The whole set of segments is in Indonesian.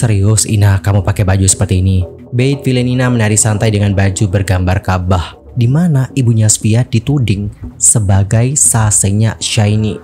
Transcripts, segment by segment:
Serius Ina kamu pakai baju seperti ini? Bait villain Ina menari santai dengan baju bergambar Ka'bah, di mana ibunya Sofia dituding sebagai sasenya Shiny.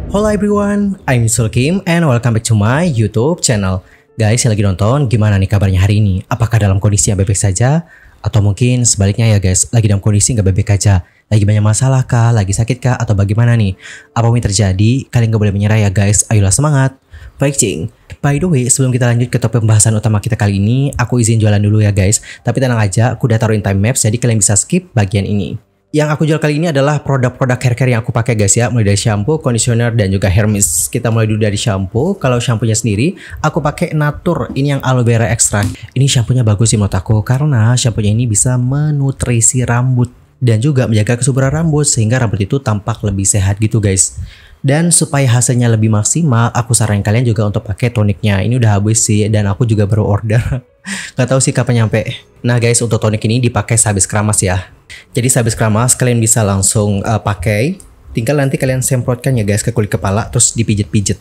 Hello everyone, I'm Sulkim and welcome back to my YouTube channel. Guys yang lagi nonton, gimana nih kabarnya hari ini? Apakah dalam kondisi yang baik-baik saja? Atau mungkin sebaliknya ya guys, lagi dalam kondisi nggak baik-baik aja? Lagi banyak masalah kah? Lagi sakit kah? Atau bagaimana nih? Apapun yang terjadi, kalian gak boleh menyerah ya guys. Ayolah semangat! Fighting! By the way, sebelum kita lanjut ke topik pembahasan utama kita kali ini, aku izin jualan dulu ya guys. Tapi tenang aja, aku udah taruhin time maps, jadi kalian bisa skip bagian ini. Yang aku jual kali ini adalah produk-produk hair care yang aku pakai guys ya. Mulai dari shampoo, conditioner, dan juga hair mist. Kita mulai dulu dari shampoo. Kalau shampoonya sendiri, aku pakai Natur. Ini yang aloe vera extract. Ini shampoonya bagus sih menurut aku, karena shampoonya ini bisa menutrisi rambut dan juga menjaga kesuburan rambut sehingga rambut itu tampak lebih sehat gitu guys. Dan supaya hasilnya lebih maksimal, aku saranin kalian juga untuk pakai toniknya. Ini udah habis sih dan aku juga baru order. Gak tahu sih kapan nyampe. Nah guys, untuk tonik ini dipakai sehabis keramas ya. Jadi sehabis keramas kalian bisa langsung pakai. Tinggal nanti kalian semprotkan ya guys ke kulit kepala terus dipijit-pijit.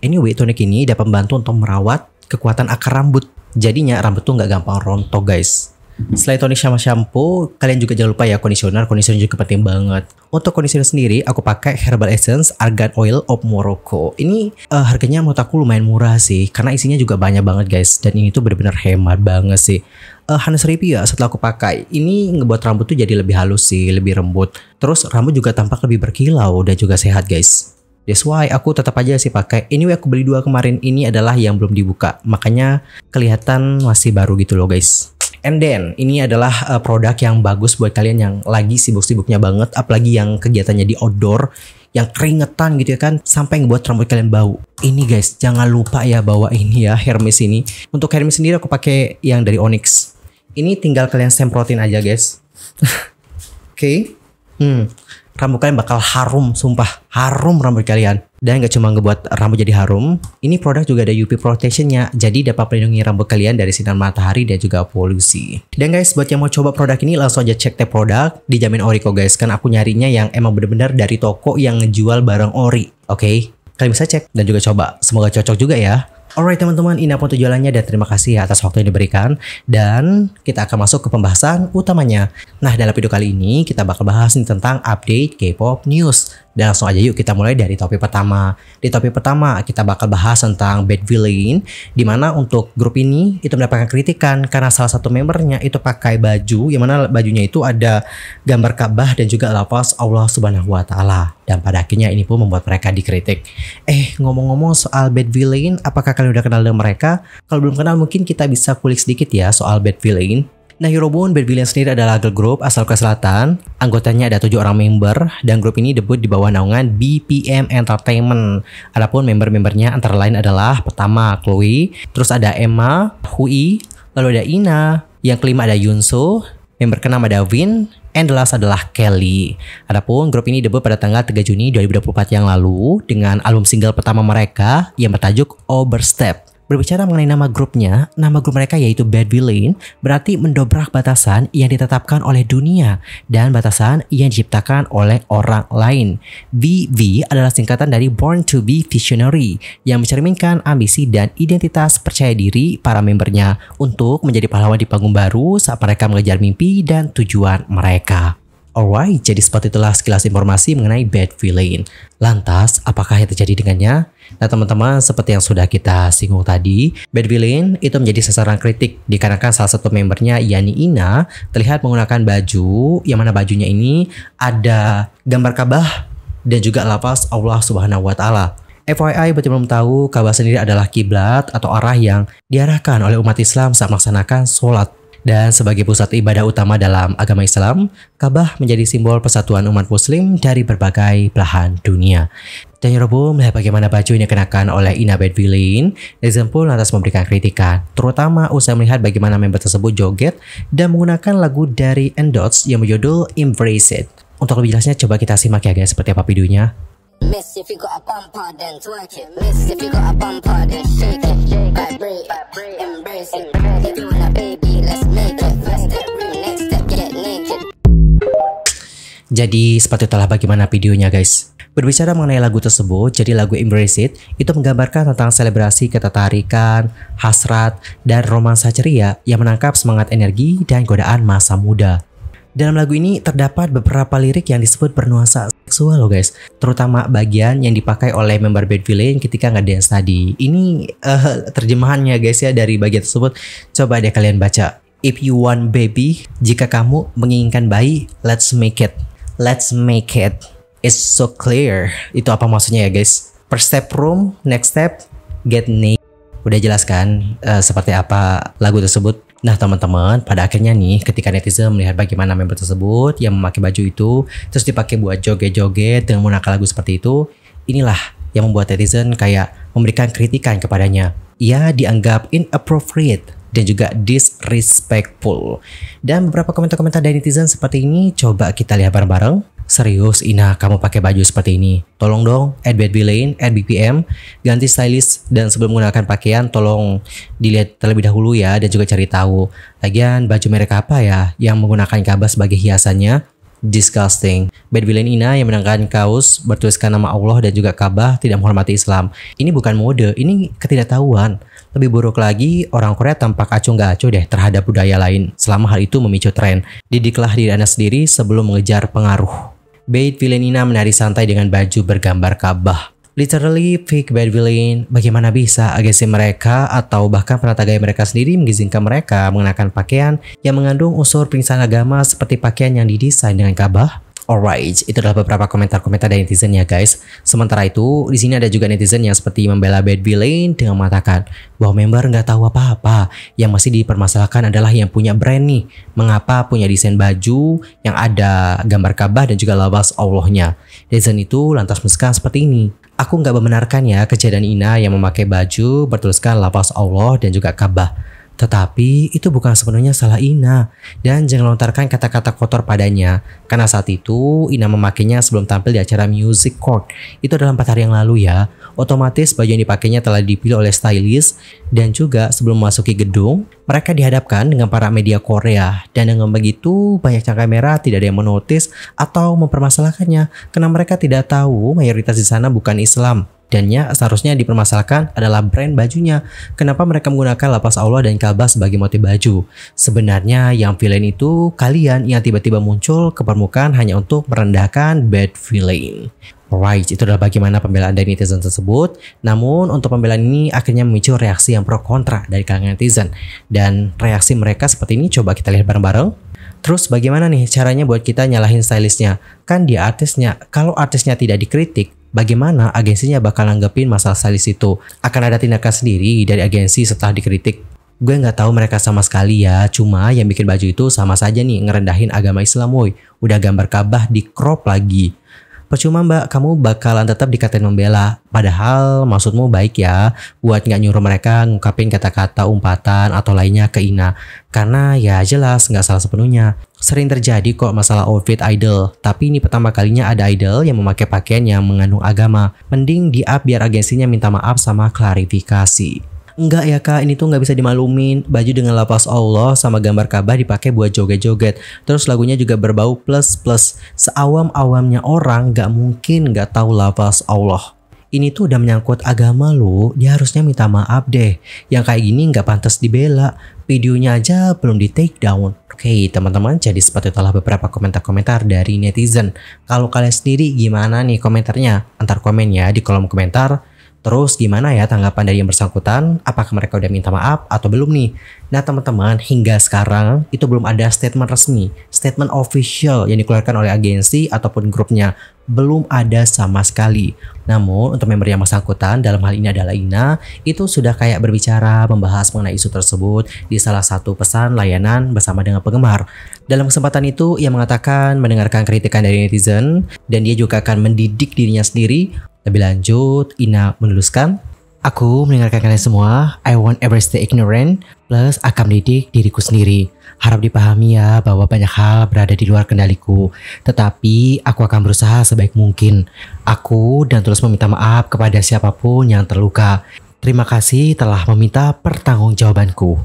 Anyway, tonik ini dapat membantu untuk merawat kekuatan akar rambut. Jadinya rambut tuh nggak gampang rontok guys. Selain tonik sama shampoo, kalian juga jangan lupa ya conditioner. Conditioner juga penting banget. Untuk conditioner sendiri, aku pakai Herbal Essence Argan Oil of Morocco. Ini harganya menurut aku lumayan murah sih, karena isinya juga banyak banget guys. Dan ini tuh bener-bener hemat banget sih. Hannes review ya setelah aku pakai. Ini ngebuat rambut tuh jadi lebih halus sih, lebih lembut. Terus rambut juga tampak lebih berkilau dan juga sehat guys. That's why aku tetap aja sih pakai. Anyway, aku beli 2 kemarin. Ini adalah yang belum dibuka, makanya kelihatan masih baru gitu loh guys. And then, ini adalah produk yang bagus buat kalian yang lagi sibuk-sibuknya banget, apalagi yang kegiatannya di outdoor, yang keringetan gitu ya kan, sampai ngebuat rambut kalian bau. Ini guys, jangan lupa ya bawa ini ya, hair mist ini. Untuk hair mist sendiri aku pakai yang dari Onyx. Ini tinggal kalian semprotin aja guys. Oke. Rambut kalian bakal harum, sumpah. Harum rambut kalian. Dan gak cuma ngebuat rambut jadi harum, ini produk juga ada UV protectionnya, jadi dapat melindungi rambut kalian dari sinar matahari dan juga polusi. Dan guys, buat yang mau coba produk ini, langsung aja cek tag produk, dijamin ori kok guys. Kan aku nyarinya yang emang bener-bener dari toko yang ngejual barang ori. Oke? Kalian bisa cek dan juga coba. Semoga cocok juga ya. Alright teman-teman, ini apa tujuannya dan terima kasih atas waktu yang diberikan. Dan kita akan masuk ke pembahasan utamanya. Nah, dalam video kali ini kita bakal bahas tentang update K-pop news. Dan langsung aja yuk kita mulai dari topik pertama. Di topik pertama kita bakal bahas tentang Bad Villain, dimana untuk grup ini itu mendapatkan kritikan karena salah satu membernya itu pakai baju yang mana bajunya itu ada gambar Ka'bah dan juga lafaz Allah Subhanahu wa Ta'ala. Dan pada akhirnya ini pun membuat mereka dikritik. Ngomong-ngomong soal Bad Villain, apakah kalian udah kenal dengan mereka? Kalau belum kenal mungkin kita bisa kulik sedikit ya soal Bad Villain. Nah, Eurobond Bad Villain sendiri adalah girl group asal Korea Selatan. Anggotanya ada 7 orang member dan grup ini debut di bawah naungan BPM Entertainment. Adapun member-membernya antara lain adalah pertama Chloe, terus ada Emma, Hui, lalu ada Ina, yang kelima ada Yunso, member keenam ada Vin, and the last adalah Kelly. Adapun grup ini debut pada tanggal 3 Juni 2024 yang lalu dengan album single pertama mereka yang bertajuk Overstep. Berbicara mengenai nama grup mereka yaitu Bad Villain berarti mendobrak batasan yang ditetapkan oleh dunia dan batasan yang diciptakan oleh orang lain. VV adalah singkatan dari Born to be Visionary yang mencerminkan ambisi dan identitas percaya diri para membernya untuk menjadi pahlawan di panggung baru saat mereka mengejar mimpi dan tujuan mereka. Alright, jadi seperti itulah sekilas informasi mengenai Bad Villain. Lantas, apakah yang terjadi dengannya? Nah teman-teman, seperti yang sudah kita singgung tadi, Bad Villain itu menjadi sasaran kritik dikarenakan salah satu membernya yakni Ina terlihat menggunakan baju yang mana bajunya ini ada gambar Ka'bah dan juga lafaz Allah Subhanahu wa Ta'ala. FYI, buat yang belum tahu, Ka'bah sendiri adalah kiblat atau arah yang diarahkan oleh umat Islam saat melaksanakan sholat. Dan sebagai pusat ibadah utama dalam agama Islam, Ka'bah menjadi simbol persatuan umat muslim dari berbagai belahan dunia. Dan Yorubo melihat bagaimana baju ini dikenakan oleh Ina Bad Villain, netizen pun lantas memberikan kritikan, terutama usai melihat bagaimana member tersebut joget dan menggunakan lagu dari Endots yang berjudul Embrace It. Untuk lebih jelasnya coba kita simak ya guys seperti apa videonya. Miss if you got a bumper then twerk it. Miss if you got a bumper then shake it. Vibrate, embrace it. If you want a baby, let's make it. First step, next step, get naked. Jadi seperti itulah bagaimana videonya guys. Berbicara mengenai lagu tersebut, jadi lagu Embrace It itu menggambarkan tentang selebrasi ketertarikan, hasrat, dan romansa ceria yang menangkap semangat energi dan godaan masa muda. Dalam lagu ini terdapat beberapa lirik yang disebut bernuansa seksual loh guys, terutama bagian yang dipakai oleh member Bad Villain ketika ngedance tadi. Ini terjemahannya guys ya dari bagian tersebut. Coba deh kalian baca. If you want baby, jika kamu menginginkan bayi, let's make it. Let's make it. It's so clear. Itu apa maksudnya ya guys? First step room, next step get naked. Udah jelaskan seperti apa lagu tersebut. Nah teman-teman, pada akhirnya nih ketika netizen melihat bagaimana member tersebut yang memakai baju itu terus dipakai buat joget-joget dengan menggunakan lagu seperti itu, inilah yang membuat netizen kayak memberikan kritikan kepadanya. Ia dianggap inappropriate dan juga disrespectful. Dan beberapa komentar-komentar dari netizen seperti ini coba kita lihat bareng-bareng. Serius Ina kamu pakai baju seperti ini? Tolong dong add Bad Villain, add BPM, ganti stylist, dan sebelum menggunakan pakaian tolong dilihat terlebih dahulu ya dan juga cari tahu. Lagian baju merek apa ya yang menggunakan Ka'bah sebagai hiasannya? Disgusting. Bad Villain Ina yang mengenakan kaos bertuliskan nama Allah dan juga Ka'bah tidak menghormati Islam. Ini bukan mode, ini ketidaktahuan. Lebih buruk lagi, orang Korea tampak acuh gak acuh deh terhadap budaya lain selama hal itu memicu tren. Didiklah diri Anda sendiri sebelum mengejar pengaruh. Bad Villain Ina menari santai dengan baju bergambar Ka'bah. Literally fake Bad Villain. Bagaimana bisa agensi mereka atau bahkan penata gaya mereka sendiri mengizinkan mereka mengenakan pakaian yang mengandung unsur penistaan agama seperti pakaian yang didesain dengan Ka'bah? Alright, itu adalah beberapa komentar-komentar dari netizen ya guys. Sementara itu, di sini ada juga netizen yang seperti membela Bad Villain dengan mengatakan bahwa member nggak tahu apa-apa. Yang masih dipermasalahkan adalah yang punya brand nih. Mengapa punya desain baju yang ada gambar Ka'bah dan juga lafaz Allahnya. Netizen itu lantas menjelaskan seperti ini. Aku nggak membenarkan ya kejadian Ina yang memakai baju bertuliskan lafaz Allah dan juga Ka'bah. Tetapi itu bukan sepenuhnya salah Ina. Dan jangan lontarkan kata-kata kotor padanya. Karena saat itu Ina memakainya sebelum tampil di acara Music Court. Itu adalah 4 hari yang lalu ya. Otomatis baju yang dipakainya telah dipilih oleh stylist. Dan juga sebelum memasuki gedung, mereka dihadapkan dengan para media Korea. Dan dengan begitu banyaknya kamera tidak ada yang menotis atau mempermasalahkannya. Karena mereka tidak tahu mayoritas di sana bukan Islam. Dan yang seharusnya dipermasalahkan adalah brand bajunya. Kenapa mereka menggunakan lafaz Allah dan Ka'bah sebagai motif baju? Sebenarnya yang villain itu kalian yang tiba-tiba muncul ke permukaan hanya untuk merendahkan Bad Villain. Alright, itu adalah bagaimana pembelaan dari netizen tersebut. Namun untuk pembelaan ini akhirnya memicu reaksi yang pro kontra dari kalangan netizen. Dan reaksi mereka seperti ini coba kita lihat bareng-bareng. Terus bagaimana nih caranya buat kita nyalahin stylistnya? Kan dia artisnya. Kalau artisnya tidak dikritik, bagaimana agensinya bakal nanggepin masalah stylist itu? Akan ada tindakan sendiri dari agensi setelah dikritik? Gue nggak tahu mereka sama sekali ya. Cuma yang bikin baju itu sama saja nih ngerendahin agama Islam woy. Udah gambar Ka'bah di crop lagi. Percuma mbak, kamu bakalan tetap dikatain membela. Padahal maksudmu baik ya, buat nggak nyuruh mereka ngungkapin kata-kata umpatan atau lainnya ke Ina. Karena ya jelas nggak salah sepenuhnya. Sering terjadi kok masalah outfit idol. Tapi ini pertama kalinya ada idol yang memakai pakaian yang mengandung agama. Mending di-up biar agensinya minta maaf sama klarifikasi. Enggak ya kak, ini tuh nggak bisa dimalumin. Baju dengan lafaz Allah sama gambar Ka'bah dipakai buat joget-joget. Terus lagunya juga berbau plus-plus. Seawam-awamnya orang nggak mungkin nggak tahu lafaz Allah. Ini tuh udah menyangkut agama loh. Dia harusnya minta maaf deh. Yang kayak gini nggak pantas dibela. Videonya aja belum di take down. Oke teman-teman, jadi seperti itulah beberapa komentar-komentar dari netizen. Kalau kalian sendiri gimana nih komentarnya? Antar komen ya di kolom komentar. Terus gimana ya tanggapan dari yang bersangkutan? Apakah mereka udah minta maaf atau belum nih? Nah teman-teman, hingga sekarang itu belum ada statement resmi, statement official yang dikeluarkan oleh agensi ataupun grupnya. Belum ada sama sekali. Namun untuk member yang bersangkutan, dalam hal ini adalah Ina, itu sudah kayak berbicara membahas mengenai isu tersebut di salah satu pesan layanan bersama dengan penggemar. Dalam kesempatan itu ia mengatakan mendengarkan kritikan dari netizen dan dia juga akan mendidik dirinya sendiri. Lebih lanjut, Ina menuliskan, aku mendengarkan kalian semua, I want ever stay ignorant, plus akan mendidik diriku sendiri. Harap dipahami ya bahwa banyak hal berada di luar kendaliku, tetapi aku akan berusaha sebaik mungkin. Aku dan terus meminta maaf kepada siapapun yang terluka. Terima kasih telah meminta pertanggungjawabanku.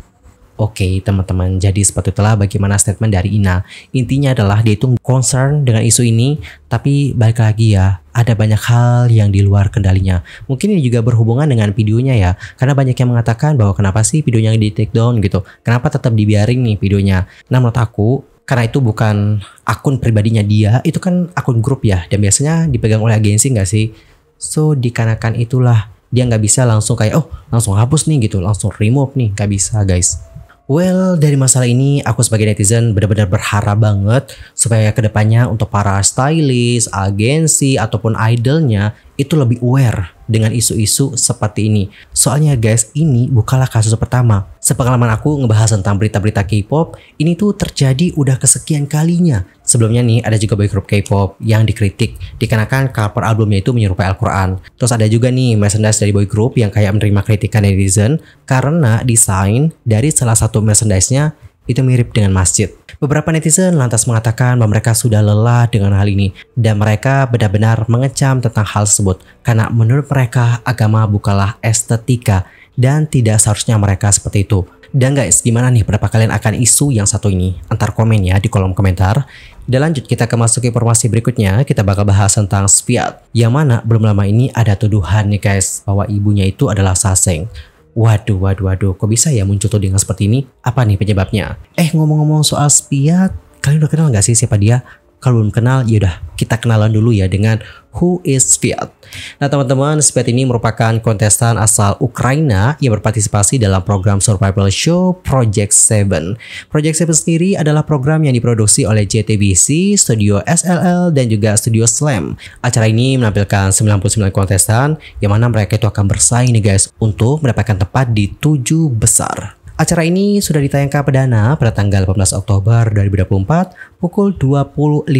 Oke teman-teman, jadi seperti itulah bagaimana statement dari Ina. Intinya adalah dia itu concern dengan isu ini, tapi balik lagi ya, ada banyak hal yang di luar kendalinya. Mungkin ini juga berhubungan dengan videonya ya, karena banyak yang mengatakan bahwa kenapa sih videonya di take down gitu, kenapa tetap dibiarin nih videonya. Nah menurut aku, karena itu bukan akun pribadinya dia, itu kan akun grup ya, dan biasanya dipegang oleh agensi nggak sih? So dikarenakan itulah, dia nggak bisa langsung kayak, oh langsung hapus nih gitu, langsung remove nih, nggak bisa guys. Well, dari masalah ini aku sebagai netizen benar-benar berharap banget supaya kedepannya untuk para stylist, agensi, ataupun idolnya itu lebih aware dengan isu-isu seperti ini. Soalnya guys, ini bukanlah kasus pertama. Sepengalaman aku ngebahas tentang berita-berita K-pop, ini tuh terjadi udah kesekian kalinya. Sebelumnya nih ada juga boy group K-pop yang dikritik dikarenakan cover albumnya itu menyerupai Al-Quran. Terus ada juga nih merchandise dari boy group yang kayak menerima kritikan netizen karena desain dari salah satu merchandise-nya itu mirip dengan masjid. Beberapa netizen lantas mengatakan bahwa mereka sudah lelah dengan hal ini dan mereka benar-benar mengecam tentang hal tersebut karena menurut mereka agama bukanlah estetika dan tidak seharusnya mereka seperti itu. Dan guys, gimana nih pendapat kalian akan isu yang satu ini? Antar komen ya di kolom komentar. Dan lanjut kita ke masuk informasi berikutnya, kita bakal bahas tentang Spiat. Yang mana belum lama ini ada tuduhan nih guys bahwa ibunya itu adalah Saseng. Waduh, kok bisa ya muncul tudingan seperti ini? Apa nih penyebabnya? Ngomong-ngomong soal Spiat, kalian udah kenal gak sih siapa dia? Kalau belum kenal, yaudah kita kenalan dulu ya dengan Who is Spiat. Nah teman-teman, Spiat ini merupakan kontestan asal Ukraina yang berpartisipasi dalam program survival show Project 7. Project 7 sendiri adalah program yang diproduksi oleh JTBC, Studio SLL, dan juga Studio Slam. Acara ini menampilkan 99 kontestan yang mana mereka itu akan bersaing nih guys untuk mendapatkan tempat di 7 besar. Acara ini sudah ditayangkan perdana pada tanggal 18 Oktober 2024 pukul 20.50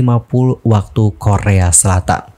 waktu Korea Selatan.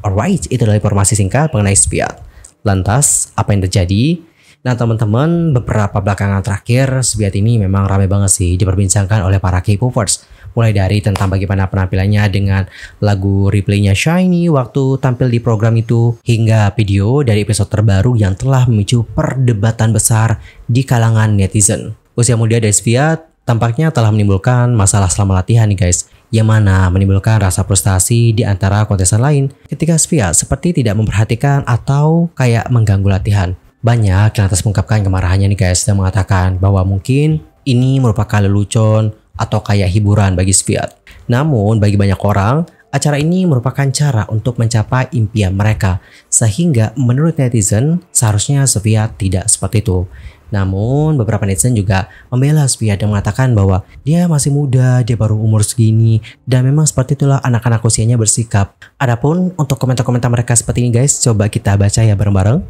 Alright, itu adalah informasi singkat mengenai Spiat. Lantas, apa yang terjadi? Nah teman-teman, beberapa belakangan terakhir Spiat ini memang ramai banget sih diperbincangkan oleh para K-popers. Mulai dari tentang bagaimana penampilannya dengan lagu replaynya SHINee waktu tampil di program itu, hingga video dari episode terbaru yang telah memicu perdebatan besar di kalangan netizen. Usia muda dari Spiat tampaknya telah menimbulkan masalah selama latihan nih guys, yang mana menimbulkan rasa frustasi di antara kontestan lain ketika Spiat seperti tidak memperhatikan atau kayak mengganggu latihan. Banyak yang lantas mengungkapkan kemarahannya nih guys dan mengatakan bahwa mungkin ini merupakan lelucon atau kayak hiburan bagi Spiat. Namun bagi banyak orang, acara ini merupakan cara untuk mencapai impian mereka. Sehingga menurut netizen, seharusnya Spiat tidak seperti itu. Namun beberapa netizen juga membela Spiat dan mengatakan bahwa dia masih muda, dia baru umur segini, dan memang seperti itulah anak-anak usianya bersikap. Adapun untuk komentar-komentar mereka seperti ini guys, coba kita baca ya bareng-bareng.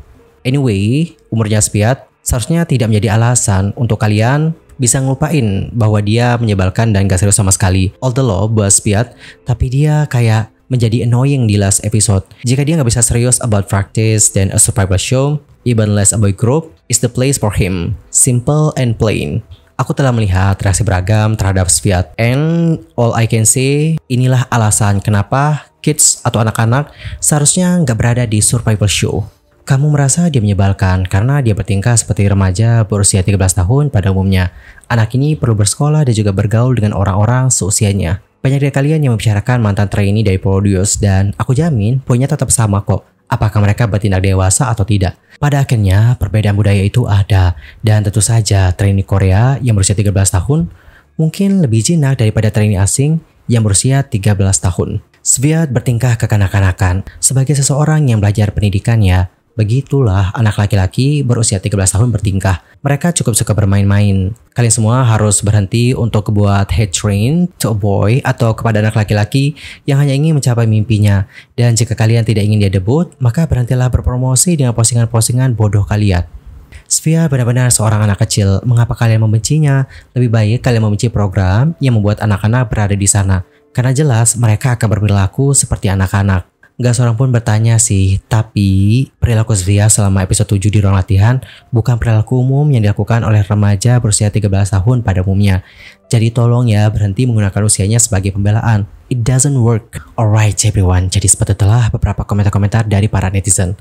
Anyway, umurnya Spiat seharusnya tidak menjadi alasan untuk kalian bisa ngelupain bahwa dia menyebalkan dan gak serius sama sekali. All the love buat Spiat, tapi dia kayak menjadi annoying di last episode. Jika dia gak bisa serius about practice dan a survival show, even less a boy group is the place for him. Simple and plain. Aku telah melihat reaksi beragam terhadap Spiat, and all I can say, inilah alasan kenapa kids atau anak-anak seharusnya gak berada di survival show. Kamu merasa dia menyebalkan karena dia bertingkah seperti remaja berusia 13 tahun pada umumnya. Anak ini perlu bersekolah dan juga bergaul dengan orang-orang seusianya. Banyak dari kalian yang membicarakan mantan trainee dari Produce dan aku jamin poinnya tetap sama kok. Apakah mereka bertindak dewasa atau tidak? Pada akhirnya perbedaan budaya itu ada dan tentu saja trainee Korea yang berusia 13 tahun mungkin lebih jinak daripada trainee asing yang berusia 13 tahun. Spiat bertingkah kekanak-kanakan sebagai seseorang yang belajar pendidikannya. Begitulah anak laki-laki berusia 13 tahun bertingkah. Mereka cukup suka bermain-main. Kalian semua harus berhenti untuk buat hate train to a boy atau kepada anak laki-laki yang hanya ingin mencapai mimpinya. Dan jika kalian tidak ingin dia debut, maka berhentilah berpromosi dengan postingan-postingan bodoh kalian. Spiat benar-benar seorang anak kecil. Mengapa kalian membencinya? Lebih baik kalian membenci program yang membuat anak-anak berada di sana. Karena jelas mereka akan berperilaku seperti anak-anak. Gak seorang pun bertanya sih, tapi perilaku Spiat selama episode 7 di ruang latihan bukan perilaku umum yang dilakukan oleh remaja berusia 13 tahun pada umumnya. Jadi tolong ya berhenti menggunakan usianya sebagai pembelaan. It doesn't work. Alright everyone, jadi seperti itulah beberapa komentar-komentar dari para netizen.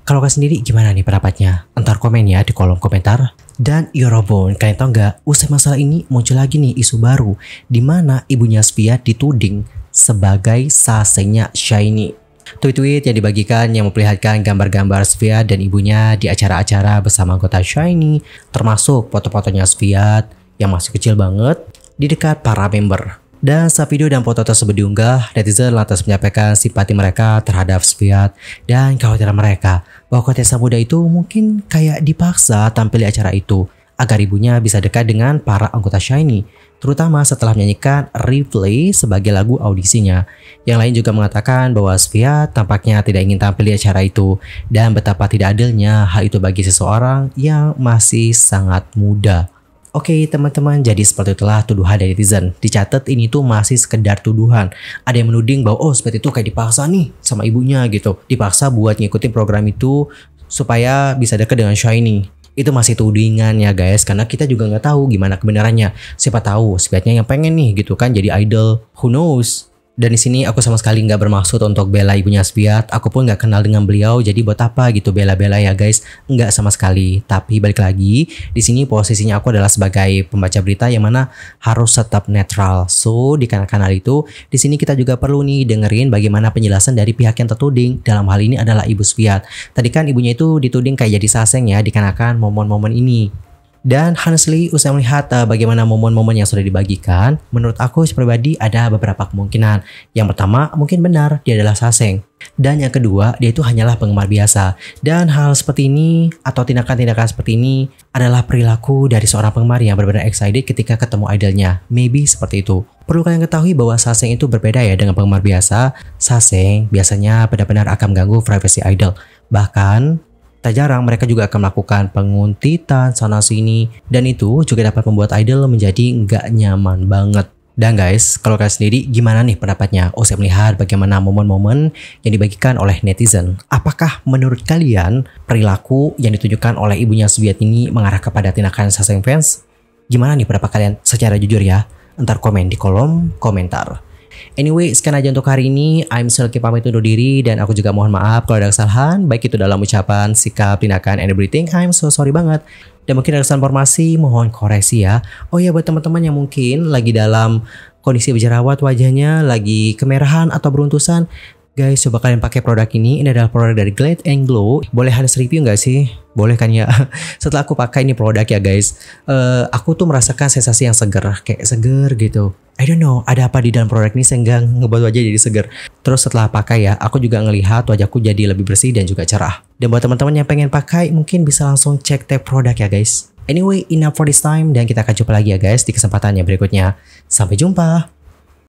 Kalau kalian sendiri gimana nih pendapatnya? Entar komen ya di kolom komentar. Dan Yorobun, kalian tau nggak? Usai masalah ini muncul lagi nih isu baru di mana ibunya Sviat dituding sebagai sasenya Shiny. Tweet-tweet yang dibagikan yang memperlihatkan gambar-gambar Sviat dan ibunya di acara-acara bersama anggota Shiny, termasuk foto-fotonya Sviat yang masih kecil banget di dekat para member. Dan saat video dan foto tersebut diunggah, netizen lantas menyampaikan simpati mereka terhadap Sviat dan kekhawatiran mereka bahwa kontestan muda itu mungkin kayak dipaksa tampil di acara itu agar ibunya bisa dekat dengan para anggota Shiny, terutama setelah menyanyikan Replay sebagai lagu audisinya. Yang lain juga mengatakan bahwa Sviat tampaknya tidak ingin tampil di acara itu dan betapa tidak adilnya hal itu bagi seseorang yang masih sangat muda. Oke teman-teman, jadi seperti itulah tuduhan dari netizen. Dicatat ini tuh masih sekedar tuduhan. Ada yang menuding bahwa oh seperti itu kayak dipaksa nih sama ibunya gitu. Dipaksa buat ngikutin program itu supaya bisa dekat dengan Shiny. Itu masih tudingan ya guys, karena kita juga nggak tahu gimana kebenarannya. Siapa tahu Sviatnya yang pengen nih gitu kan jadi idol, who knows. Dan di sini aku sama sekali nggak bermaksud untuk bela ibunya Sviat. Aku pun nggak kenal dengan beliau, jadi buat apa gitu bela-bela ya guys? Nggak sama sekali. Tapi balik lagi, di sini posisinya aku adalah sebagai pembaca berita yang mana harus tetap netral. So di kanal itu, di sini kita juga perlu nih dengerin bagaimana penjelasan dari pihak yang tertuding. Dalam hal ini adalah ibu Sviat. Tadi kan ibunya itu dituding kayak jadi saseng ya dikarenakan momen-momen ini. Dan honestly, usai melihat bagaimana momen-momen yang sudah dibagikan, menurut aku pribadi ada beberapa kemungkinan. Yang pertama, mungkin benar dia adalah saseng. Dan yang kedua, dia itu hanyalah penggemar biasa. Dan hal seperti ini atau tindakan-tindakan seperti ini adalah perilaku dari seorang penggemar yang benar-benar excited ketika ketemu idolnya. Maybe seperti itu. Perlu kalian ketahui bahwa saseng itu berbeda ya dengan penggemar biasa. Saseng biasanya benar-benar akan mengganggu privasi idol. Bahkan tak jarang mereka juga akan melakukan penguntitan sana sini, dan itu juga dapat membuat idol menjadi nggak nyaman banget. Dan guys, kalau kalian sendiri gimana nih pendapatnya? Usai melihat bagaimana momen-momen yang dibagikan oleh netizen, apakah menurut kalian perilaku yang ditunjukkan oleh ibunya Sviat ini mengarah kepada tindakan saseng fans? Gimana nih pendapat kalian secara jujur ya? Entar komen di kolom komentar. Anyway, sekian aja untuk hari ini. I'm Selki pamit undur diri dan aku juga mohon maaf kalau ada kesalahan, baik itu dalam ucapan, sikap, tindakan, and everything. I'm so sorry banget. Dan mungkin ada kesalahan informasi, mohon koreksi ya. Oh ya, buat teman-teman yang mungkin lagi dalam kondisi berjerawat wajahnya, lagi kemerahan atau beruntusan, guys, coba kalian pakai produk ini. Ini adalah produk dari Glad and Glow. Boleh honest review nggak sih? Boleh kan ya? Setelah aku pakai ini produk ya guys, aku tuh merasakan sensasi yang seger, kayak seger gitu. I don't know, ada apa di dalam produk ini sehingga ngebuat wajah jadi seger. Terus setelah pakai ya, aku juga ngelihat wajahku jadi lebih bersih dan juga cerah. Dan buat teman-teman yang pengen pakai, mungkin bisa langsung cek tag produk ya guys. Anyway, enough for this time dan kita akan jumpa lagi ya guys di kesempatan yang berikutnya. Sampai jumpa.